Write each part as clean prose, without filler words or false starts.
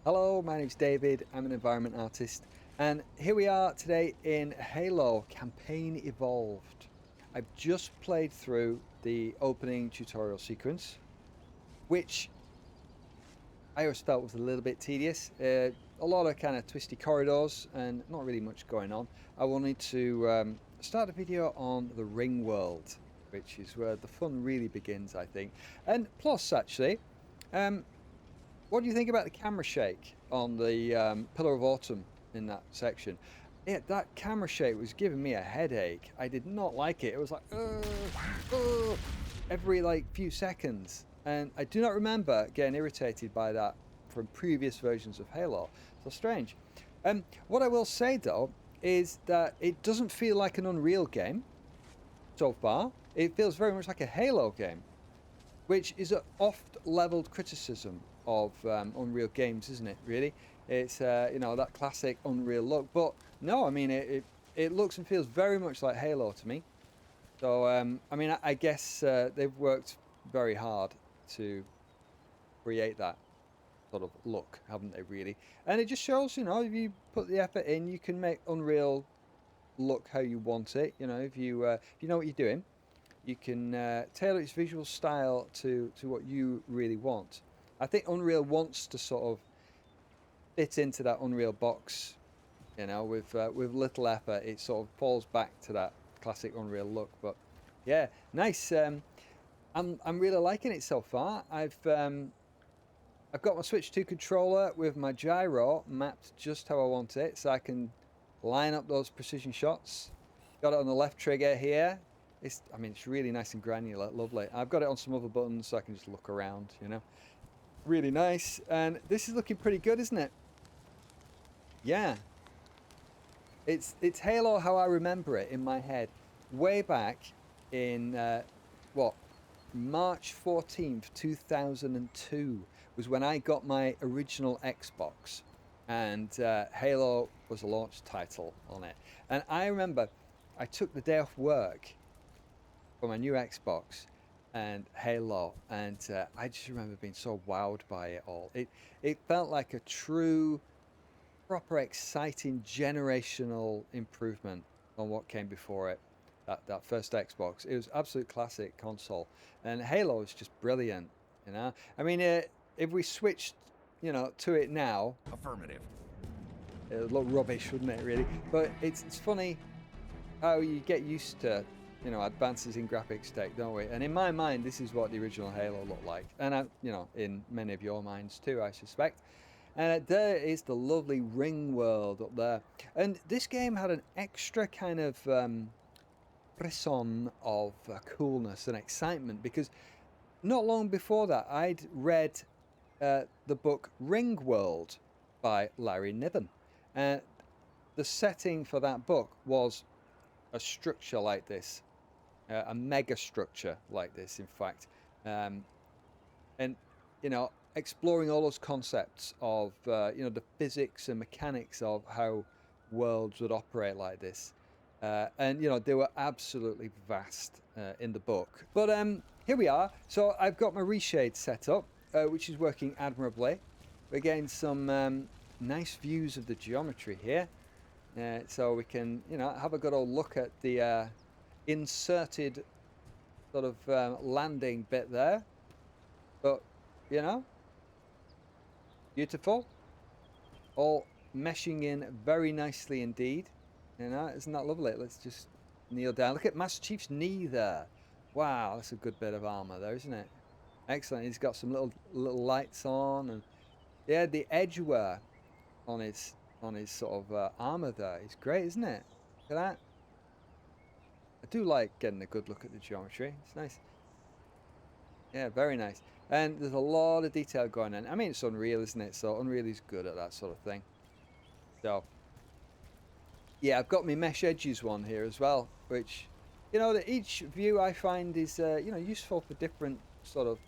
Hello, my name's David, I'm an environment artist, and here we are today in Halo Campaign Evolved. I've just played through the opening tutorial sequence, which I always felt was a little bit tedious. A lot of kind of twisty corridors and not really much going on. I wanted to start a video on the Ringworld, which is where the fun really begins, I think. And plus, actually, um, what do you think about the camera shake on the Pillar of Autumn in that section? Yeah, that camera shake was giving me a headache. I did not like it. It was like, every like few seconds. And I do not remember getting irritated by that from previous versions of Halo. So strange. What I will say though is that it doesn't feel like an Unreal game so far. It feels very much like a Halo game, which is an oft-leveled criticism of Unreal games, isn't it? Really, it's that classic Unreal look. But no, I mean it looks and feels very much like Halo to me. So I mean, I guess they've worked very hard to create that sort of look, haven't they? Really, and it just shows, if you put the effort in, you can make Unreal look how you want it. If you know what you're doing, you can tailor its visual style to what you really want. I think Unreal wants to sort of fit into that Unreal box, with little effort. It sort of falls back to that classic Unreal look. But yeah, nice. I'm really liking it so far. I've got my Switch 2 controller with my gyro mapped just how I want it, so I can line up those precision shots. Got it on the left trigger here. It's really nice and granular, lovely. I've got it on some other buttons so I can just look around. Really nice. And this is looking pretty good, isn't it? Yeah. It's Halo how I remember it in my head. Way back in, what, March 14th, 2002 was when I got my original Xbox. And Halo was a launch title on it. And I remember I took the day off work for my new Xbox and Halo, and I just remember being so wowed by it all. It felt like a true, proper, exciting generational improvement on what came before it. That first Xbox, it was absolute classic console, and Halo is just brilliant. I mean, if we switched, to it now, Affirmative. it would look rubbish, wouldn't it? Really, but it's funny how you get used to advances in graphics tech, don't we? And in my mind, this is what the original Halo looked like, and in many of your minds too, I suspect. And there is the lovely Ringworld up there, and this game had an extra kind of frisson of coolness and excitement, because not long before that I'd read the book Ringworld by Larry Niven. And the setting for that book was a structure like this, a mega structure like this, in fact, and exploring all those concepts of the physics and mechanics of how worlds would operate like this, and they were absolutely vast in the book. But here we are. So I've got my ReShade set up, which is working admirably. We're getting some nice views of the geometry here. So we can, have a good old look at the inserted sort of landing bit there. But, beautiful. All meshing in very nicely indeed. Isn't that lovely? Let's just kneel down. Look at Master Chief's knee there. Wow, that's a good bit of armor there, isn't it? Excellent. He's got some little lights on, and yeah, the edge wear on his sort of armor there is great, isn't it? Look at that. I do like getting a good look at the geometry. It's nice. Yeah, very nice. And there's a lot of detail going on. I mean, it's Unreal, isn't it? So Unreal is good at that sort of thing. So yeah, I've got my mesh edges one here as well, which that each view I find is useful for different sort of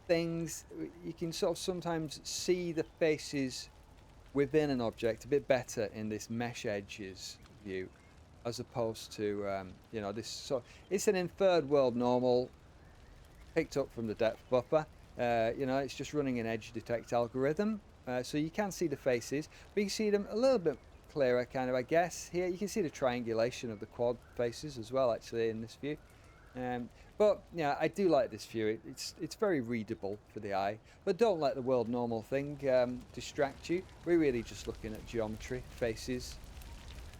things. You can sort of sometimes see the faces within an object a bit better in this mesh edges view, as opposed to this. So it's an inferred world normal picked up from the depth buffer. It's just running an edge detect algorithm, so you can see the faces, but you can see them a little bit clearer, kind of, I guess. Here you can see the triangulation of the quad faces as well, actually, in this view. But yeah, I do like this view. It's very readable for the eye, but don't let the world normal thing distract you. We're really just looking at geometry, faces.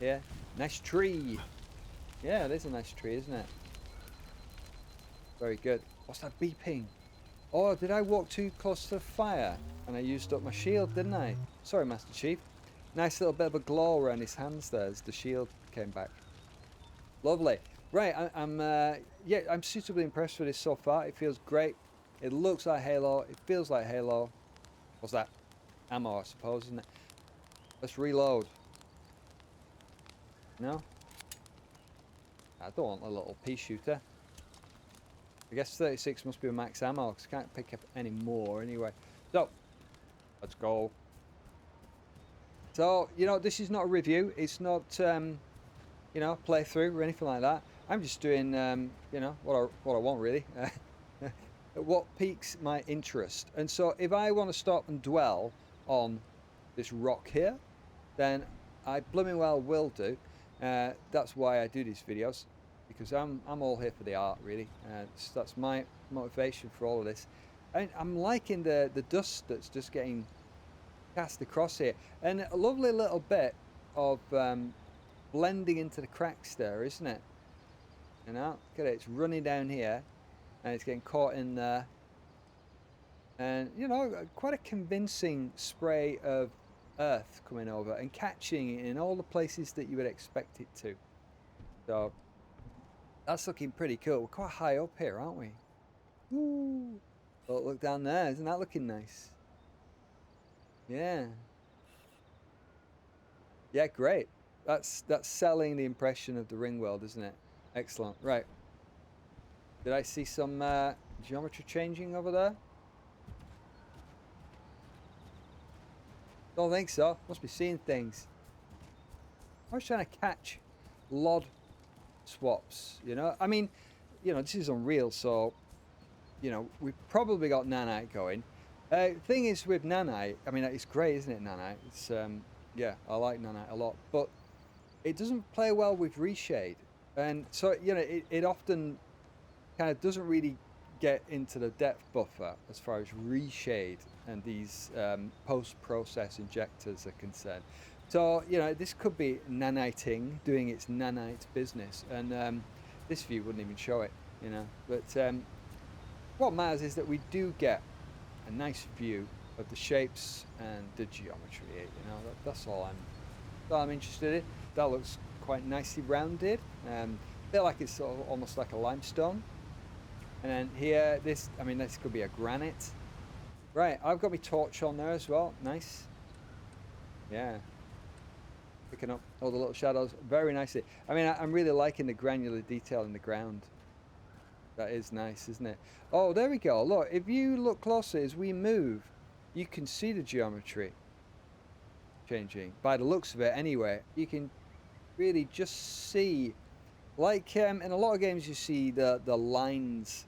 Yeah, nice tree. Yeah, it is a nice tree, isn't it? Very good. What's that beeping? Oh, did I walk too close to the fire? And I used up my shield, didn't I? Sorry, Master Chief. Nice little bit of a glow around his hands there as the shield came back. Lovely. Right, I'm suitably impressed with this so far. It feels great. It looks like Halo. It feels like Halo. What's that? Ammo, I suppose, isn't it? Let's reload. No? I don't want a little pea shooter. I guess 36 must be a max ammo because I can't pick up any more anyway. So, let's go. So, you know, this is not a review. It's not, you know, playthrough or anything like that. I'm just doing, you know, what I want really. What piques my interest. And so if I want to stop and dwell on this rock here, then I blooming well will do. That's why I do these videos, because I'm all here for the art really. So that's my motivation for all of this. I'm liking the dust that's just getting cast across here, and a lovely little bit of blending into the cracks there, isn't it? You know, look at it, it's running down here and it's getting caught in there, and you know, quite a convincing spray of earth coming over and catching it in all the places that you would expect it to. So that's looking pretty cool. We're quite high up here, aren't we? Ooh. Oh, look down there, isn't that looking nice? Yeah. Yeah, great. That's selling the impression of the Ringworld, isn't it? Excellent. Right. Did I see some geometry changing over there? Don't think so. Must be seeing things. I was trying to catch LOD swaps, you know? I mean, you know, this is Unreal, so, you know, we've probably got Nanite going. Thing is with Nanite, I mean, it's great, isn't it, Nanite? It's, yeah, I like Nanite a lot, but it doesn't play well with ReShade. And so, you know, it often kind of doesn't really get into the depth buffer as far as ReShade and these post-process injectors are concerned. So, you know, this could be naniting, doing its nanite business, and this view wouldn't even show it, you know. But what matters is that we do get a nice view of the shapes and the geometry, you know. That's all I'm interested in. That looks quite nicely rounded. Feel like it's sort of almost like a limestone. And then here, this could be a granite. Right, I've got my torch on there as well. Nice. Yeah. Picking up all the little shadows very nicely. I mean, I'm really liking the granular detail in the ground. That is nice, isn't it? Oh, there we go. Look, if you look closer as we move, you can see the geometry changing. By the looks of it anyway, you can really just see, like in a lot of games you see the lines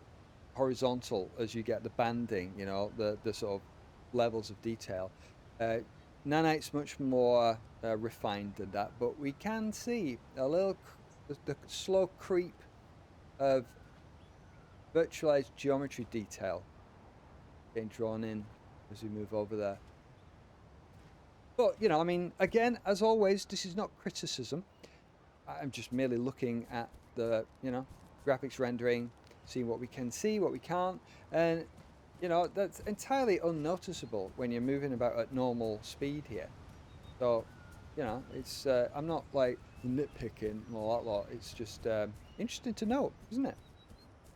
horizontal as you get the banding, you know, the sort of levels of detail. Nanite's much more refined than that, but we can see a little the slow creep of virtualized geometry detail getting drawn in as we move over there. But, you know, I mean, again, as always, this is not criticism. I'm just merely looking at the, you know, graphics rendering, seeing what we can see, what we can't, and, you know, that's entirely unnoticeable when you're moving about at normal speed here. So, you know, it's, I'm not like nitpicking and all that lot. It's just interesting to note, isn't it?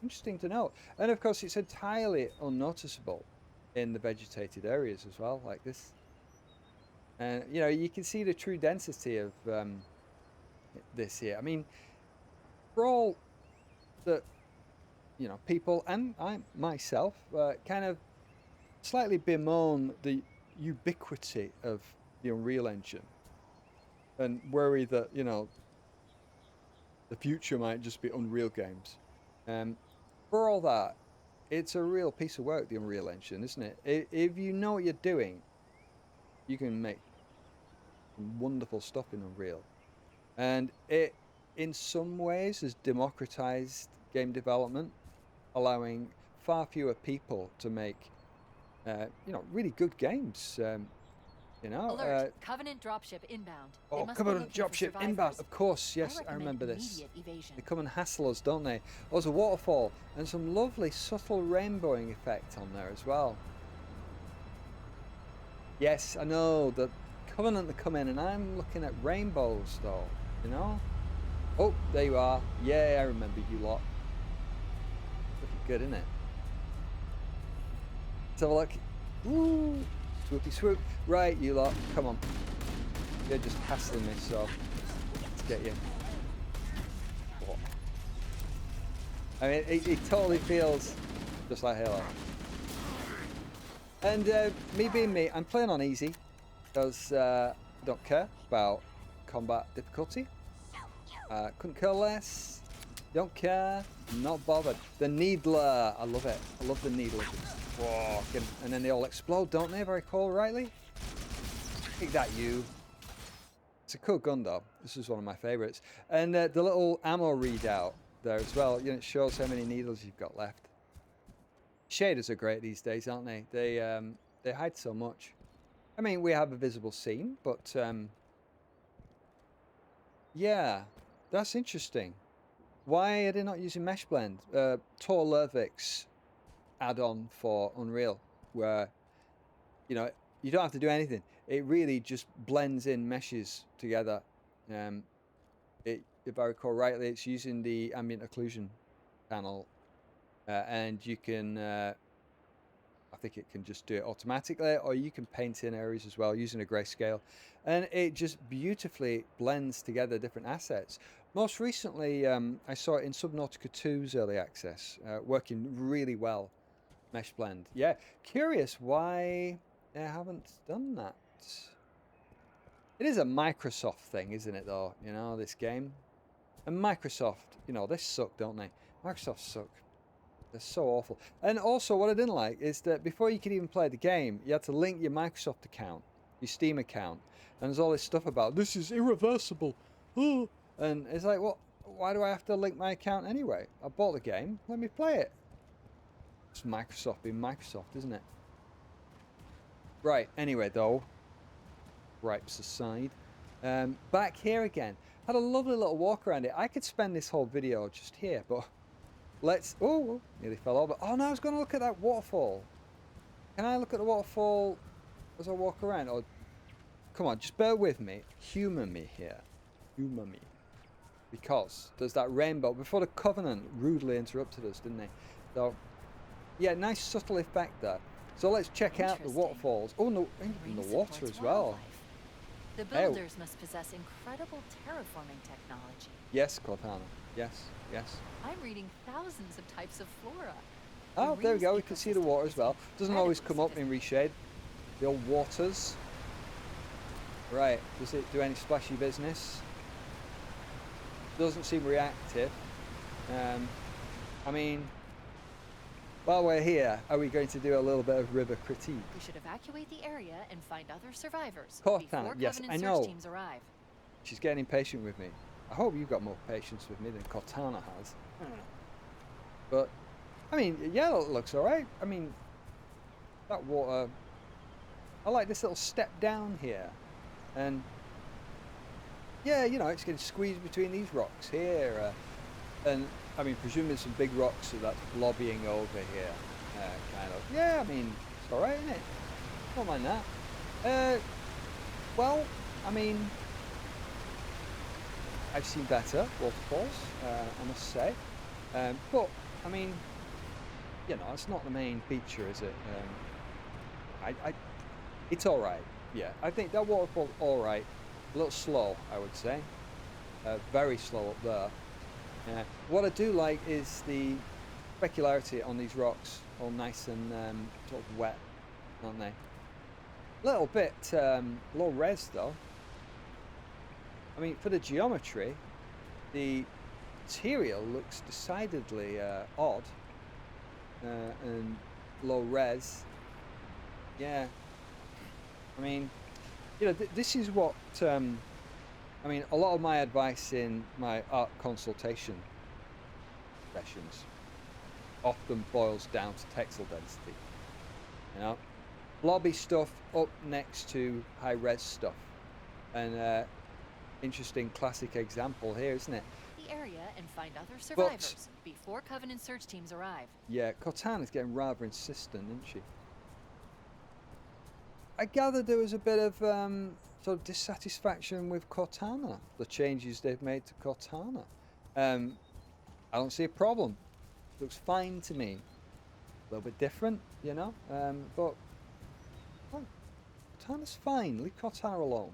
Interesting to note. And of course, it's entirely unnoticeable in the vegetated areas as well, like this. And, you know, you can see the true density of this here. I mean, for all that, you know, people and I myself kind of slightly bemoan the ubiquity of the Unreal Engine and worry that, you know, the future might just be Unreal games. For all that, it's a real piece of work, the Unreal Engine, isn't it? If you know what you're doing, You can make wonderful stuff in Unreal. And it, in some ways, has democratized game development, allowing far fewer people to make, really good games. Alert! Covenant dropship inbound. Oh, Covenant dropship inbound. Of course, yes, I remember this. They come and hassle us, don't they? Oh, there's a waterfall and some lovely subtle rainbowing effect on there as well. Yes, I know that Covenant that come in, and I'm looking at rainbows though. Oh, there you are. Yeah, I remember you lot. Looking good, isn't it? Let's have a look. Ooh, swoopy swoop. Right, you lot, come on. You're just hassling me, so let's get you. Oh. I mean, it totally feels just like Halo. And me being me, I'm playing on easy because I don't care about combat difficulty. Couldn't care less. Don't care. Not bothered. The Needler. I love it. I love the Needler. Walking, and then they all explode, don't they? Very cool, rightly? Take that, you. It's a cool gun, though. This is one of my favourites. And the little ammo readout there as well. It shows how many needles you've got left. Shaders are great these days, aren't they? They hide so much. I mean, we have a visible scene, but yeah, that's interesting. Why are they not using Mesh Blend? Tor Lervik's add-on for Unreal, where you don't have to do anything. It really just blends in meshes together. If I recall rightly, it's using the ambient occlusion panel, and you can. I think it can just do it automatically, or you can paint in areas as well using a grayscale, and it just beautifully blends together different assets. Most recently, I saw it in Subnautica 2's early access, working really well. Mesh Blend. Yeah, curious why they haven't done that. It is a Microsoft thing, isn't it, though? This game. And Microsoft, they suck, don't they? Microsoft suck. They're so awful. And also, what I didn't like is that before you could even play the game, you had to link your Microsoft account, your Steam account. And there's all this stuff about, this is irreversible. Oh. And it's like, well, why do I have to link my account anyway? I bought the game. Let me play it. It's Microsoft being Microsoft, isn't it? Right, anyway, though. Gripes aside. Back here again. Had a lovely little walk around it. I could spend this whole video just here, but let's... Oh, nearly fell over. Oh, no, I was going to look at that waterfall. Can I look at the waterfall as I walk around? Or come on, just bear with me. Humour me here. Humour me. Because there's that rainbow. Before the Covenant rudely interrupted us, didn't they? So, yeah, nice subtle effect there. So let's check out the waterfalls. Oh, no, in the water as well. The builders must possess incredible terraforming technology. Yes, Cortana. Yes, yes. I'm reading thousands of types of flora. Oh, there we go. We can see the water as well. Doesn't always come up in ReShade. The old waters. Right. Does it do any splashy business? Doesn't seem reactive. I mean, while we're here, are we going to do a little bit of river critique? We should evacuate the area and find other survivors Cortana, yes, I know. search teams arrive. She's getting impatient with me. I hope you've got more patience with me than Cortana has. But, I mean, yeah, it looks alright. I mean, that water... I like this little step down here. And, yeah, it's getting squeezed between these rocks here. And, I mean, presumably some big rocks that's lobbying over here. Kind of. Yeah, I mean, it's alright, isn't it? Don't mind that. Well, I mean... I've seen better waterfalls, I must say. But, I mean, it's not the main feature, is it? It's alright, yeah. I think that waterfall's alright. A little slow, I would say. Very slow up there. What I do like is the specularity on these rocks, all nice and sort of wet, aren't they? A little bit low res, though. I mean, for the geometry, the material looks decidedly odd and low res. Yeah. I mean, you know, this is what I mean. A lot of my advice in my art consultation sessions often boils down to texel density. You know, lobby stuff up next to high res stuff, and interesting classic example here, isn't it? The area and find other survivors before Covenant search teams arrive. Yeah, Cortana's getting rather insistent, isn't she? I gathered there was a bit of sort of dissatisfaction with Cortana, the changes they've made to Cortana. I don't see a problem. Looks fine to me. A little bit different, you know, but oh, Cortana's fine. Leave Cortana alone.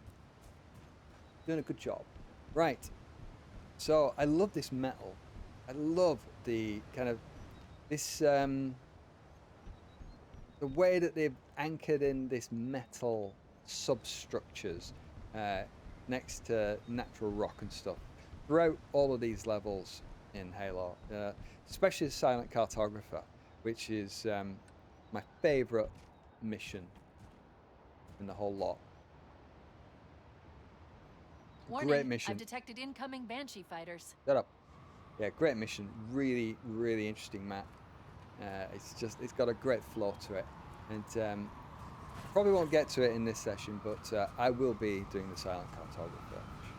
Doing a good job. Right. So I love this metal. I love the kind of this the way that they've anchored in this metal substructures next to natural rock and stuff throughout all of these levels in Halo, especially the Silent Cartographer, which is my favorite mission in the whole lot. Warning, great mission. I've detected incoming Banshee fighters. Shut up. Yeah, great mission. Really, really interesting map. It's got a great flow to it, and probably won't get to it in this session, but I will be doing the Silent Cartographer for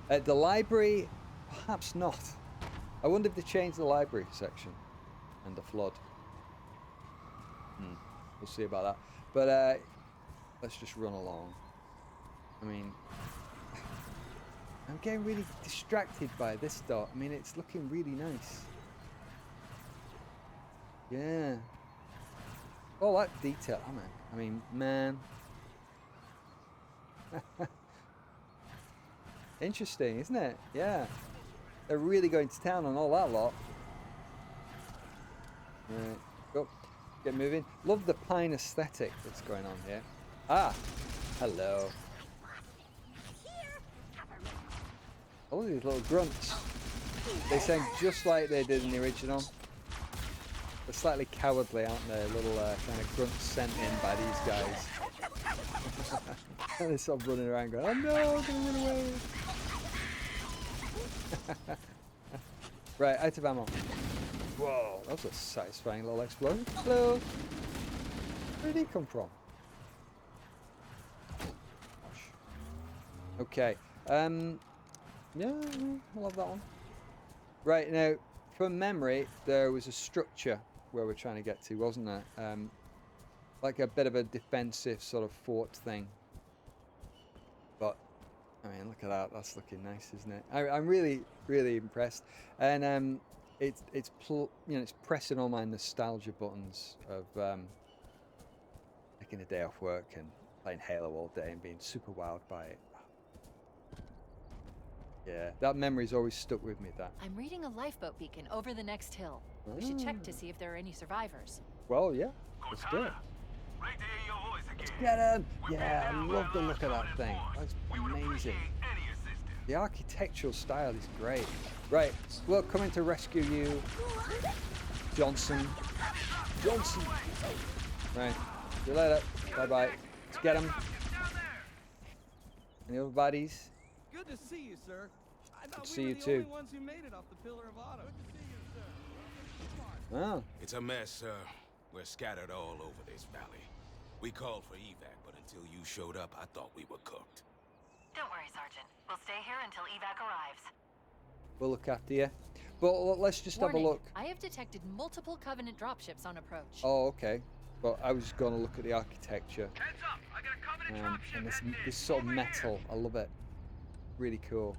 sure. The library, perhaps not. I wonder if they changed the library section and the flood. We'll see about that. But let's just run along. I mean, I'm getting really distracted by this though. I mean, it's looking really nice. Yeah. All that detail. Oh, man. I mean, man. Interesting, isn't it? Yeah. They're really going to town on all that lot. Right. Go. Get moving. Love the pine aesthetic that's going on here. Ah. Hello. All these little grunts. They sound just like they did in the original. They're slightly cowardly, aren't they? Little kind of grunts sent in by these guys. And they're sort of running around going, oh no, I'm gonna run away. Right, out of ammo. Whoa, that was a satisfying little explosion. Hello. Where did he come from? Gosh. Okay. Yeah, I love that one. Right, now, from memory, there was a structure where we're trying to get to, wasn't there? Like a bit of a defensive sort of fort thing. But, I mean, look at that. That's looking nice, isn't it? I'm really, really impressed. And it's pressing all my nostalgia buttons of taking a day off work and playing Halo all day and being super wowed by it. Yeah, that memory's always stuck with me, that. I'm reading a lifeboat beacon over the next hill. We should check to see if there are any survivors. Well, yeah, let's do it. Let's get him! Yeah, I love the look of that thing. That's amazing. The architectural style is great. Right, we're coming to rescue you, Johnson. Johnson! Right, see you later. Bye-bye. Let's get him. Any other buddies? Good to see you, sir. I thought see we you were the too. only ones who made it off the Pillar of Autumn. Good to see you, sir. Oh, It's a mess, sir. We're scattered all over this valley. We called for evac, but until you showed up, I thought we were cooked. Don't worry, Sergeant. We'll stay here until evac arrives. we'll look after you. But let's just have a look. I have detected multiple Covenant dropships on approach. Oh, okay. But I was going to look at the architecture. Heads up! I got a Covenant dropship And this sort of metal. I love it. Really cool.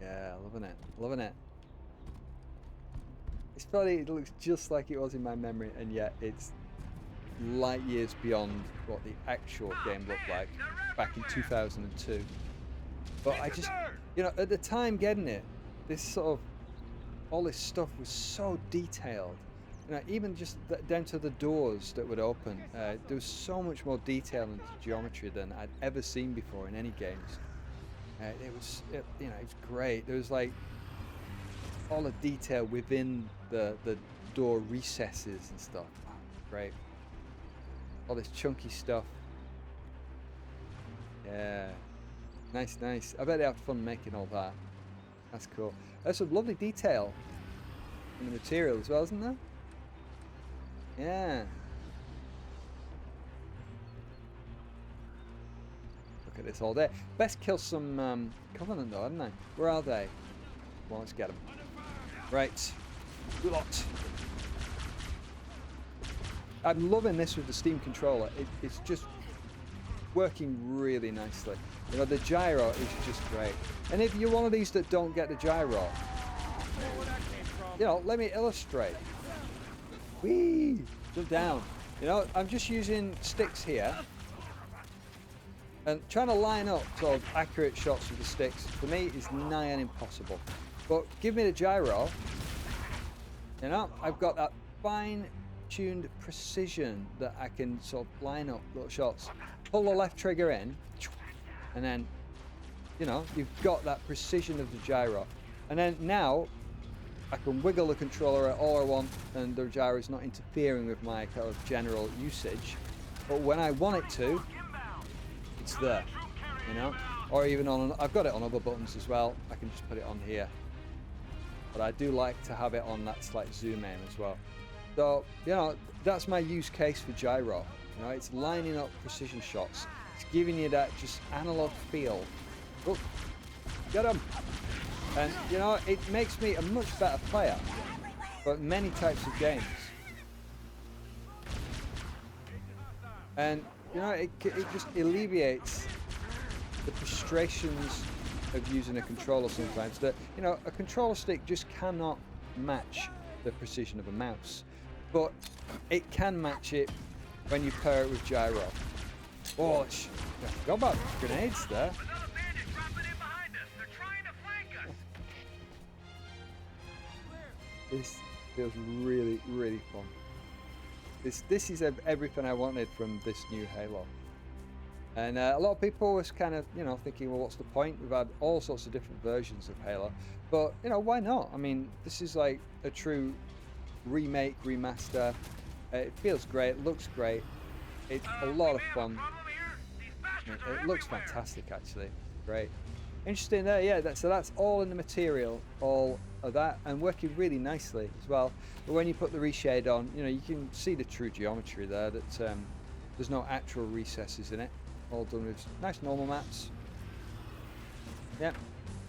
Yeah, loving it. Loving it. It's funny, it looks just like it was in my memory, and yet it's light years beyond what the actual game looked like back in 2002. But I just, you know, at the time getting it, this sort of, all this stuff was so detailed. You know, even just down to the doors that would open, there was so much more detail into geometry than I'd ever seen before in any games. It was great. There was like all the detail within the store recesses and stuff. Oh, great. All this chunky stuff. Yeah. Nice, nice. I bet they have fun making all that. That's cool. There's some lovely detail in the material as well, isn't there? Yeah. Look at this all day. Best kill some Covenant though, hadn't I? Where are they? Well, let's get them. Right. Good lot. I'm loving this with the Steam controller. It's just working really nicely. You know, the gyro is just great. And if you're one of these that don't get the gyro, you know, let me illustrate. Whee! Jump down. You know, I'm just using sticks here and trying to line up sort of accurate shots with the sticks for me is nigh and impossible. But give me the gyro, you know, I've got that fine-tuned precision that I can sort of line up little shots. Pull the left trigger in, and then, you know, you've got that precision of the gyro. And then now, I can wiggle the controller at all I want, and the gyro is not interfering with my kind of general usage. But when I want it to, it's there, you know? Or even on, I've got it on other buttons as well. I can just put it on here. But I do like to have it on that slight zoom in as well. So, you know, that's my use case for gyro. You know, it's lining up precision shots. It's giving you that just analog feel. Oh, get him! And, you know, it makes me a much better player for many types of games. And, you know, it just alleviates the frustrations of using a controller sometimes. That, you know, a controller stick just cannot match the precision of a mouse. But it can match it when you pair it with gyro. Oh, I forgot about grenades there. This feels really, really fun. This is everything I wanted from this new Halo. And a lot of people was kind of, you know, thinking, well, what's the point? We've had all sorts of different versions of Halo. But, you know, why not? I mean, this is like a true remake, remaster. It feels great, looks great. It's a lot of fun. It looks fantastic, actually. Great. Interesting there, yeah. So that's all in the material, all of that, and working really nicely as well. But when you put the ReShade on, you know, you can see the true geometry there. That there's no actual recesses in it. All done with nice normal maps. Yep,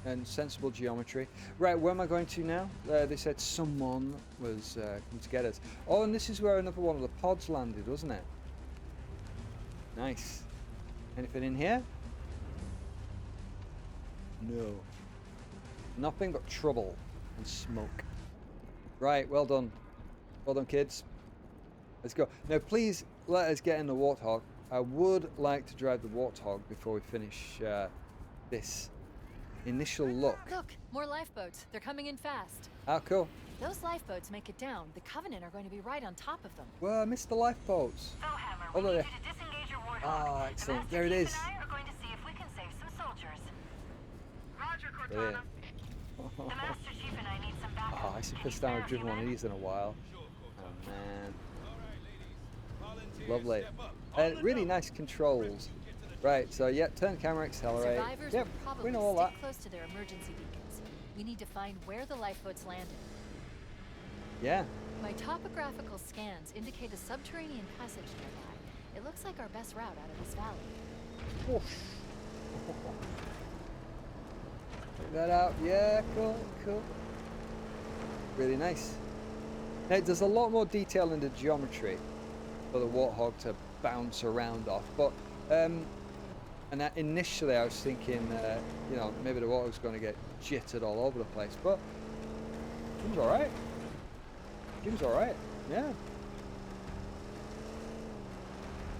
and sensible geometry. Right, where am I going to now? They said someone was coming to get us. Oh, and this is where another one of the pods landed, wasn't it? Nice. Anything in here? No. Nothing but trouble and smoke. Right, well done. Well done, kids. Let's go. Now, please let us get in the Warthog. I would like to drive the Warthog before we finish this initial look. Look, more lifeboats. They're coming in fast. Oh, cool. Those lifeboats make it down. The Covenant are going to be right on top of them. Well, I missed the lifeboats. So, Hammer, Oh, we there. need you to disengage your Warthog. Ah, excellent. The There it Master is. Chief and I are going to see if we can save some soldiers. Roger, Cortana. Brilliant. The Master Chief and I need some backup. Oh, it's the first time I've driven one of these in a while. Oh, man. Lovely. Really nice controls. Right, so yeah, turn camera, accelerate. Survivors Yep, will probably we know all stick that. close to their emergency beacons. We need to find where the lifeboats landed. Yeah. My topographical scans indicate a subterranean passage nearby. It looks like our best route out of this valley. Whoosh. Check that out. Yeah, cool, cool. Really nice. Now, there's a lot more detail in the geometry for the Warthog to bounce around off, but and that initially I was thinking, you know, maybe the Warthog's going to get jittered all over the place, but seems all right. Seems all right. Yeah.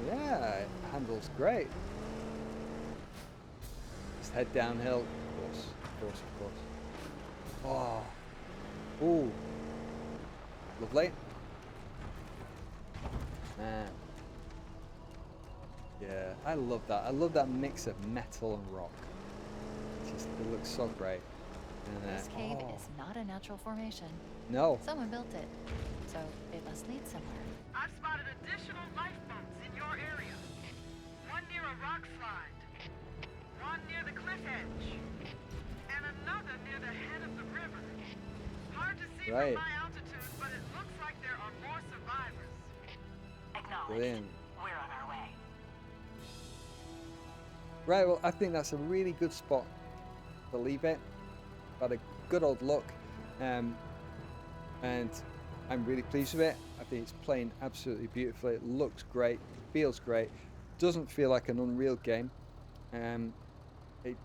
Yeah, it handles great. Just head downhill. Of course, of course, of course. Oh. Ooh. Lovely. Man. Yeah, I love that. I love that mix of metal and rock. It looks so great. This cave oh, is not a natural formation. no. Someone built it, so it must lead somewhere. I've spotted additional lifeboats in your area. One near a rock slide, one near the cliff edge, and another near the head of the river. Hard to see Right. from my altitude, but it looks like there are more survivors. Acknowledged. Brilliant. We're on our way. Right, well, I think that's a really good spot to leave it. Had a good old look, and I'm really pleased with it. I think it's playing absolutely beautifully. It looks great, feels great, doesn't feel like an Unreal game. It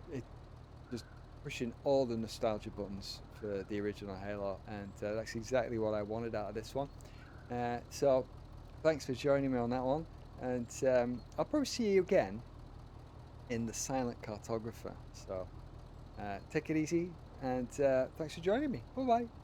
just pushing all the nostalgia buttons for the original Halo, and that's exactly what I wanted out of this one. So thanks for joining me on that one, and I'll probably see you again in the Silent Cartographer. So take it easy, and thanks for joining me. Bye bye.